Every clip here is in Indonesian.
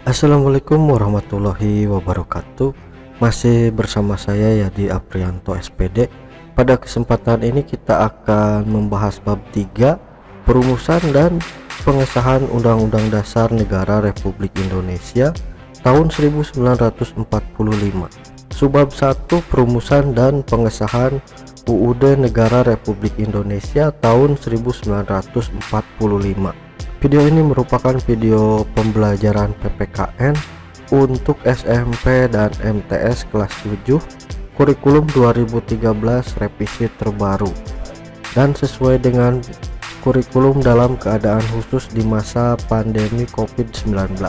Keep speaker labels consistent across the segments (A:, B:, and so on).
A: Assalamualaikum warahmatullahi wabarakatuh. Masih bersama saya Yadi Aprianto SPD. Pada kesempatan ini kita akan membahas bab 3, perumusan dan pengesahan Undang-Undang Dasar Negara Republik Indonesia tahun 1945. Subbab 1, perumusan dan pengesahan UUD Negara Republik Indonesia tahun 1945. Video ini merupakan video pembelajaran PPKN untuk SMP dan MTS kelas 7 kurikulum 2013 revisi terbaru dan sesuai dengan kurikulum dalam keadaan khusus di masa pandemi COVID-19.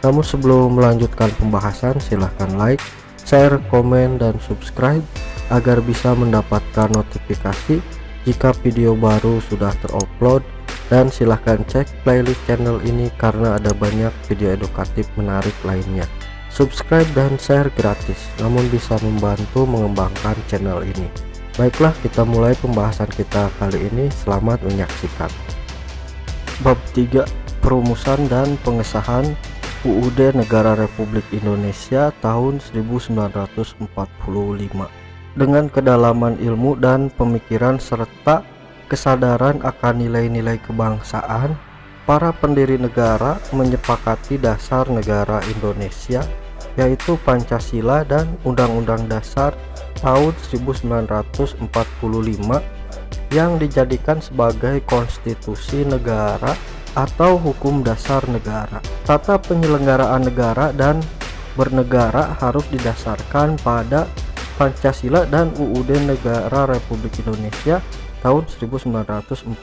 A: Namun sebelum melanjutkan pembahasan, silahkan like, share, komen, dan subscribe agar bisa mendapatkan notifikasi jika video baru sudah terupload. Dan silahkan cek playlist channel ini karena ada banyak video edukatif menarik lainnya. Subscribe dan share gratis, namun bisa membantu mengembangkan channel ini. Baiklah, kita mulai pembahasan kita kali ini. Selamat menyaksikan. Bab 3, perumusan dan pengesahan UUD Negara Republik Indonesia tahun 1945. Dengan kedalaman ilmu dan pemikiran serta kesadaran akan nilai-nilai kebangsaan, para pendiri negara menyepakati dasar negara Indonesia, yaitu Pancasila dan Undang-Undang Dasar tahun 1945 yang dijadikan sebagai konstitusi negara atau hukum dasar negara. Tata penyelenggaraan negara dan bernegara harus didasarkan pada Pancasila dan UUD Negara Republik Indonesia tahun 1945.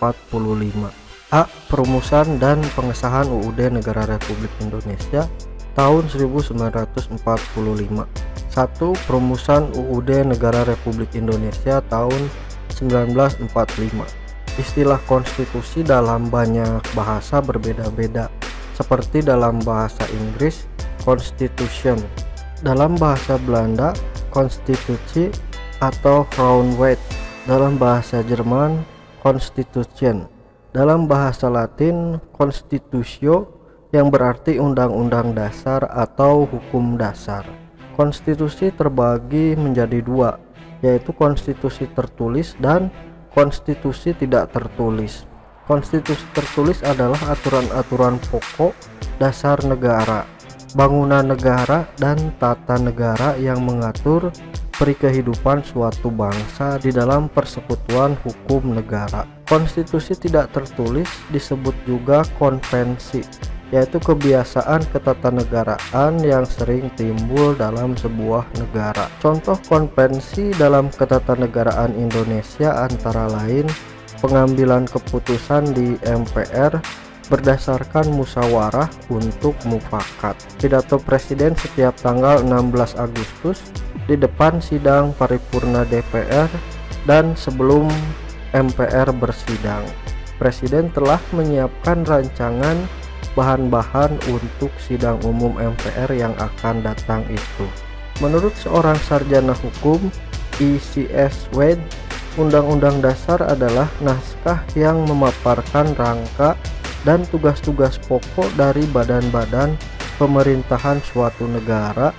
A: A. Perumusan dan pengesahan UUD Negara Republik Indonesia tahun 1945. 1. Perumusan UUD Negara Republik Indonesia tahun 1945. Istilah konstitusi dalam banyak bahasa berbeda-beda, seperti dalam bahasa Inggris Constitution, dalam bahasa Belanda Konstitusi atau Grondwet, dalam bahasa Jerman Constitution, dalam bahasa Latin Constitutio yang berarti undang-undang dasar atau hukum dasar. Konstitusi terbagi menjadi dua, yaitu konstitusi tertulis dan konstitusi tidak tertulis. Konstitusi tertulis adalah aturan-aturan pokok dasar negara, bangunan negara, dan tata negara yang mengatur perikehidupan suatu bangsa di dalam persekutuan hukum negara. Konstitusi tidak tertulis disebut juga konvensi, yaitu kebiasaan ketatanegaraan yang sering timbul dalam sebuah negara. Contoh konvensi dalam ketatanegaraan Indonesia antara lain pengambilan keputusan di MPR berdasarkan musyawarah untuk mufakat, pidato presiden setiap tanggal 16 Agustus di depan sidang paripurna DPR dan sebelum MPR bersidang. Presiden telah menyiapkan rancangan bahan-bahan untuk sidang umum MPR yang akan datang itu. Menurut seorang sarjana hukum, E.C.S. Wade, Undang-Undang Dasar adalah naskah yang memaparkan rangka dan tugas-tugas pokok dari badan-badan pemerintahan suatu negara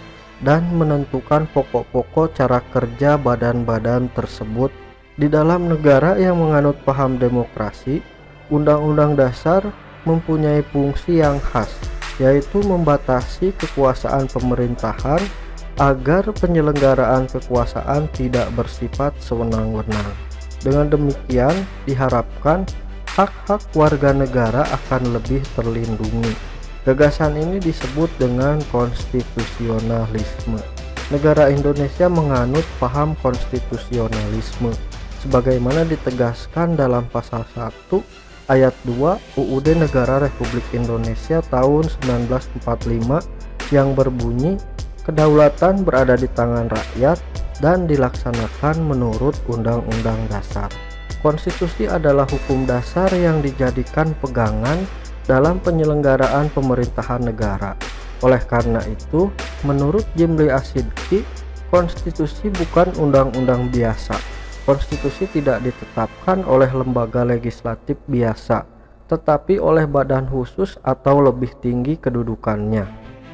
A: dan menentukan pokok-pokok cara kerja badan-badan tersebut. Di dalam negara yang menganut paham demokrasi, Undang-Undang Dasar mempunyai fungsi yang khas, yaitu membatasi kekuasaan pemerintahan agar penyelenggaraan kekuasaan tidak bersifat sewenang-wenang. Dengan demikian, diharapkan hak-hak warga negara akan lebih terlindungi. Gagasan ini disebut dengan konstitusionalisme. Negara Indonesia menganut paham konstitusionalisme sebagaimana ditegaskan dalam pasal 1 ayat 2 UUD Negara Republik Indonesia tahun 1945 yang berbunyi, kedaulatan berada di tangan rakyat dan dilaksanakan menurut Undang-Undang Dasar. Konstitusi adalah hukum dasar yang dijadikan pegangan dalam penyelenggaraan pemerintahan negara. Oleh karena itu, menurut Jimli Asidki, konstitusi bukan undang-undang biasa. Konstitusi tidak ditetapkan oleh lembaga legislatif biasa, tetapi oleh badan khusus atau lebih tinggi kedudukannya.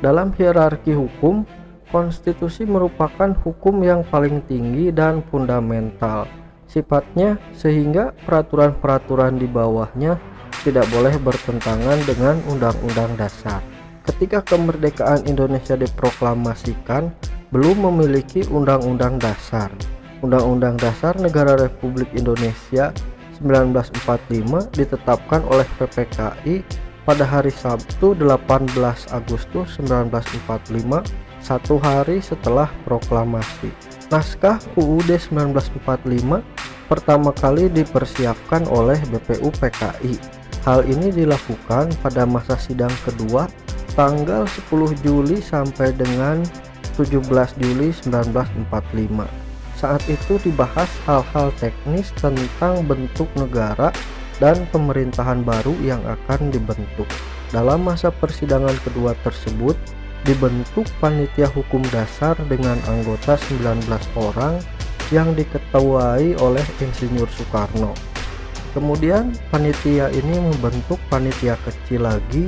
A: Dalam hierarki hukum, konstitusi merupakan hukum yang paling tinggi dan fundamental sifatnya, sehingga peraturan-peraturan di bawahnya tidak boleh bertentangan dengan Undang-Undang Dasar. Ketika kemerdekaan Indonesia diproklamasikan, belum memiliki Undang-Undang Dasar. Undang-Undang Dasar Negara Republik Indonesia 1945 ditetapkan oleh PPKI pada hari Sabtu 18 Agustus 1945, satu hari setelah proklamasi. Naskah UUD 1945 pertama kali dipersiapkan oleh BPUPKI. Hal ini dilakukan pada masa sidang kedua tanggal 10 Juli sampai dengan 17 Juli 1945. Saat itu dibahas hal-hal teknis tentang bentuk negara dan pemerintahan baru yang akan dibentuk. Dalam masa persidangan kedua tersebut, dibentuk panitia hukum dasar dengan anggota 19 orang yang diketuai oleh Insinyur Soekarno. Kemudian panitia ini membentuk panitia kecil lagi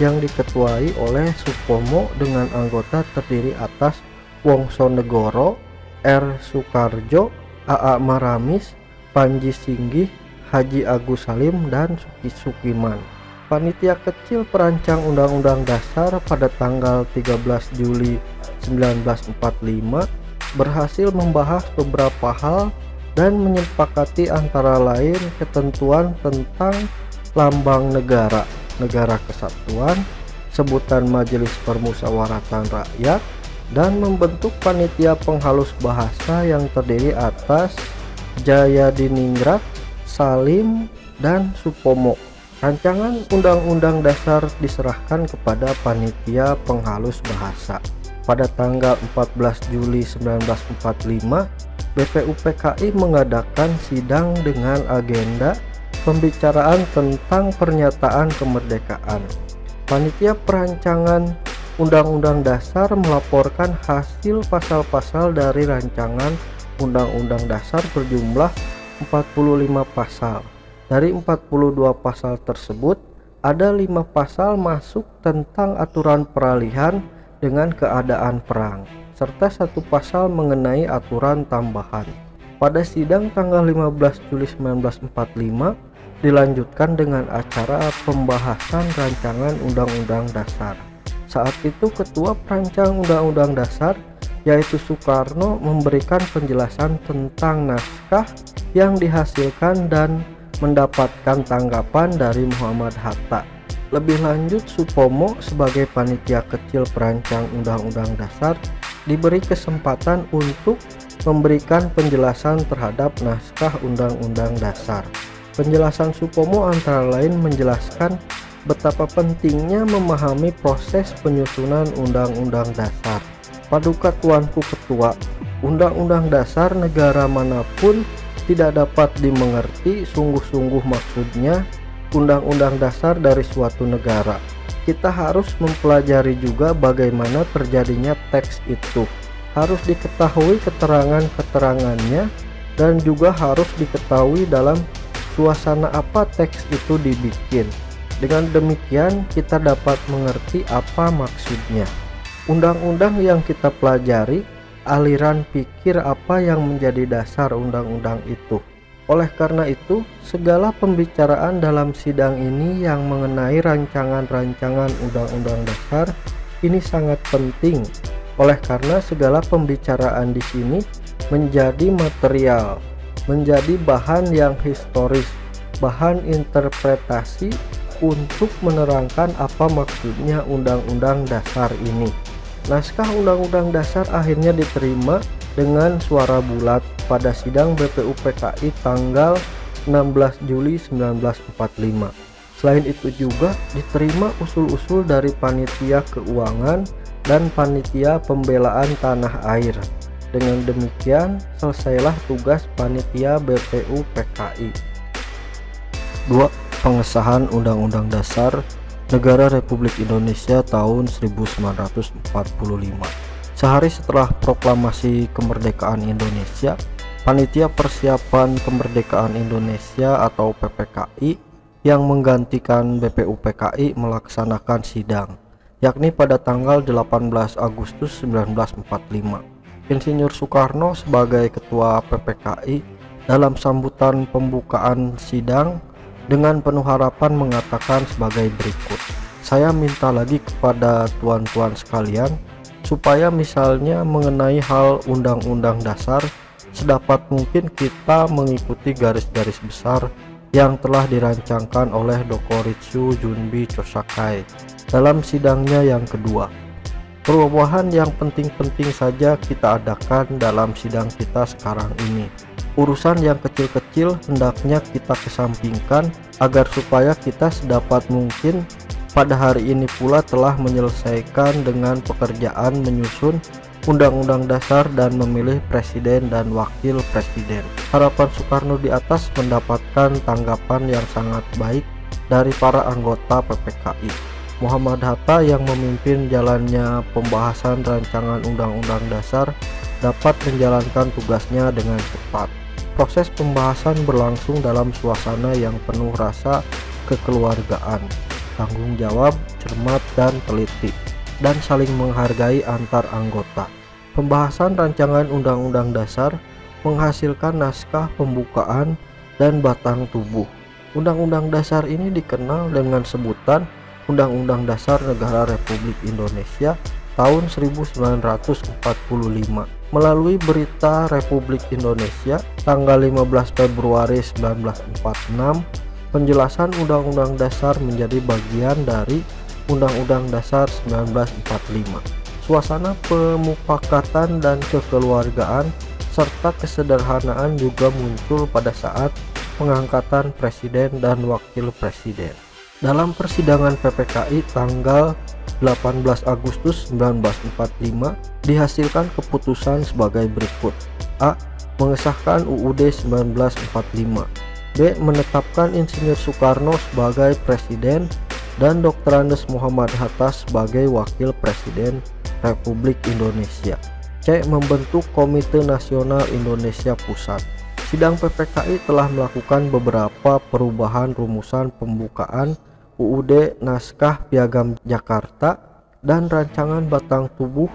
A: yang diketuai oleh Supomo dengan anggota terdiri atas Wongsonegoro, R. Soekarjo, A.A. Maramis, Panji Singgih, Haji Agus Salim, dan Suki Sukiman. Panitia kecil perancang Undang-Undang Dasar pada tanggal 13 Juli 1945 berhasil membahas beberapa hal dan menyepakati antara lain ketentuan tentang lambang negara, negara kesatuan, sebutan Majelis Permusyawaratan Rakyat, dan membentuk panitia penghalus bahasa yang terdiri atas Jayadiningrat, Salim, dan Supomo. Rancangan Undang-Undang Dasar diserahkan kepada panitia penghalus bahasa. Pada tanggal 14 Juli 1945, BPUPKI mengadakan sidang dengan agenda pembicaraan tentang pernyataan kemerdekaan. Panitia perancangan Undang-Undang Dasar melaporkan hasil pasal-pasal dari rancangan Undang-Undang Dasar berjumlah 45 pasal. Dari 42 pasal tersebut, ada 5 pasal masuk tentang aturan peralihan dengan keadaan perang, serta 1 pasal mengenai aturan tambahan. Pada sidang tanggal 15 Juli 1945, dilanjutkan dengan acara pembahasan rancangan Undang-Undang Dasar. Saat itu Ketua Perancang Undang-Undang Dasar, yaitu Soekarno, memberikan penjelasan tentang naskah yang dihasilkan dan mendapatkan tanggapan dari Muhammad Hatta. Lebih lanjut, Supomo sebagai panitia kecil perancang Undang-Undang Dasar diberi kesempatan untuk memberikan penjelasan terhadap naskah Undang-Undang Dasar. Penjelasan Supomo antara lain menjelaskan betapa pentingnya memahami proses penyusunan Undang-Undang Dasar. Paduka Tuanku Ketua, Undang-Undang Dasar negara manapun tidak dapat dimengerti sungguh-sungguh maksudnya Undang-Undang Dasar dari suatu negara. Kita harus mempelajari juga bagaimana terjadinya teks itu. Harus diketahui keterangan-keterangannya dan juga harus diketahui dalam suasana apa teks itu dibikin. Dengan demikian kita dapat mengerti apa maksudnya. Undang-undang yang kita pelajari, aliran pikir apa yang menjadi dasar undang-undang itu. Oleh karena itu, segala pembicaraan dalam sidang ini yang mengenai rancangan-rancangan Undang-Undang Dasar ini sangat penting. Oleh karena segala pembicaraan di sini menjadi material, menjadi bahan yang historis, bahan interpretasi untuk menerangkan apa maksudnya Undang-Undang Dasar ini. Naskah Undang-Undang Dasar akhirnya diterima dengan suara bulat pada sidang BPUPKI tanggal 16 Juli 1945. Selain itu juga diterima usul-usul dari Panitia Keuangan dan Panitia Pembelaan Tanah Air. Dengan demikian selesailah tugas Panitia BPUPKI. 2. Pengesahan Undang-Undang Dasar Negara Republik Indonesia tahun 1945. Sehari setelah proklamasi kemerdekaan Indonesia, Panitia Persiapan Kemerdekaan Indonesia atau PPKI yang menggantikan BPUPKI melaksanakan sidang. yakni pada tanggal 18 Agustus 1945. Insinyur Soekarno sebagai Ketua PPKI dalam sambutan pembukaan sidang dengan penuh harapan mengatakan sebagai berikut. Saya minta lagi kepada tuan-tuan sekalian supaya misalnya mengenai hal Undang-Undang Dasar sedapat mungkin kita mengikuti garis-garis besar yang telah dirancangkan oleh Dokoritsu Junbi Chosakai dalam sidangnya yang kedua. Perubahan yang penting-penting saja kita adakan dalam sidang kita sekarang ini. Urusan yang kecil-kecil hendaknya kita kesampingkan agar supaya kita sedapat mungkin pada hari ini pula telah menyelesaikan dengan pekerjaan menyusun Undang-Undang Dasar dan memilih Presiden dan Wakil Presiden. Harapan Soekarno di atas mendapatkan tanggapan yang sangat baik dari para anggota PPKI. Muhammad Hatta yang memimpin jalannya pembahasan rancangan Undang-Undang Dasar dapat menjalankan tugasnya dengan cepat. Proses pembahasan berlangsung dalam suasana yang penuh rasa kekeluargaan, tanggung jawab, cermat dan teliti, dan saling menghargai antar anggota. Pembahasan rancangan Undang-Undang Dasar menghasilkan naskah pembukaan dan batang tubuh. Undang-Undang Dasar ini dikenal dengan sebutan Undang-Undang Dasar Negara Republik Indonesia tahun 1945. Melalui Berita Republik Indonesia tanggal 15 Februari 1946, penjelasan Undang-Undang Dasar menjadi bagian dari Undang-Undang Dasar 1945. Suasana pemufakatan dan kekeluargaan serta kesederhanaan juga muncul pada saat pengangkatan Presiden dan Wakil Presiden. Dalam persidangan PPKI tanggal 18 Agustus 1945 dihasilkan keputusan sebagai berikut. A. Mengesahkan UUD 1945. B. Menetapkan Insinyur Soekarno sebagai Presiden dan Dr. Andes Muhammad Hatta sebagai Wakil Presiden Republik Indonesia. C. Membentuk Komite Nasional Indonesia Pusat. Sidang PPKI telah melakukan beberapa perubahan rumusan pembukaan UUD Naskah Piagam Jakarta dan rancangan batang tubuh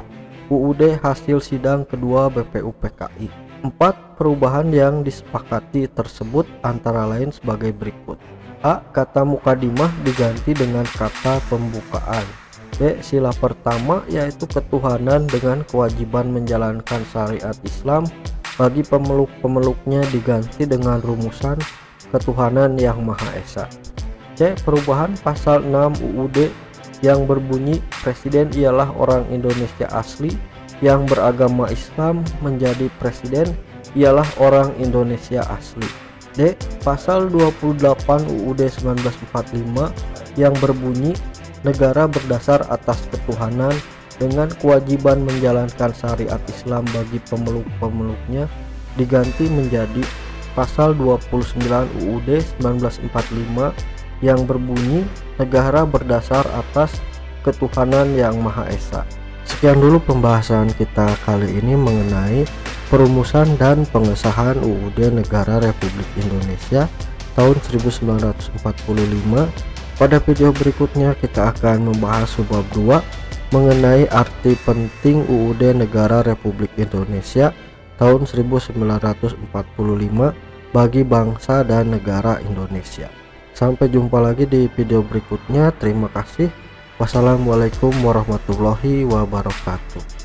A: UUD hasil sidang kedua BPUPKI. 4 perubahan yang disepakati tersebut antara lain sebagai berikut. A. Kata mukadimah diganti dengan kata pembukaan. B. Sila pertama yaitu ketuhanan dengan kewajiban menjalankan syariat Islam bagi pemeluk-pemeluknya diganti dengan rumusan ketuhanan yang Maha Esa. C. Perubahan pasal 6 UUD yang berbunyi Presiden ialah orang Indonesia asli yang beragama Islam menjadi Presiden ialah orang Indonesia asli. D. Pasal 28 UUD 1945 yang berbunyi negara berdasar atas ketuhanan dengan kewajiban menjalankan syariat Islam bagi pemeluk-pemeluknya diganti menjadi pasal 29 UUD 1945 yang berbunyi negara berdasar atas ketuhanan yang Maha Esa. Sekian dulu pembahasan kita kali ini mengenai perumusan dan pengesahan UUD Negara Republik Indonesia tahun 1945. Pada video berikutnya kita akan membahas bab 2 mengenai arti penting UUD Negara Republik Indonesia tahun 1945 bagi bangsa dan negara Indonesia. Sampai jumpa lagi di video berikutnya. Terima kasih. Wassalamualaikum warahmatullahi wabarakatuh.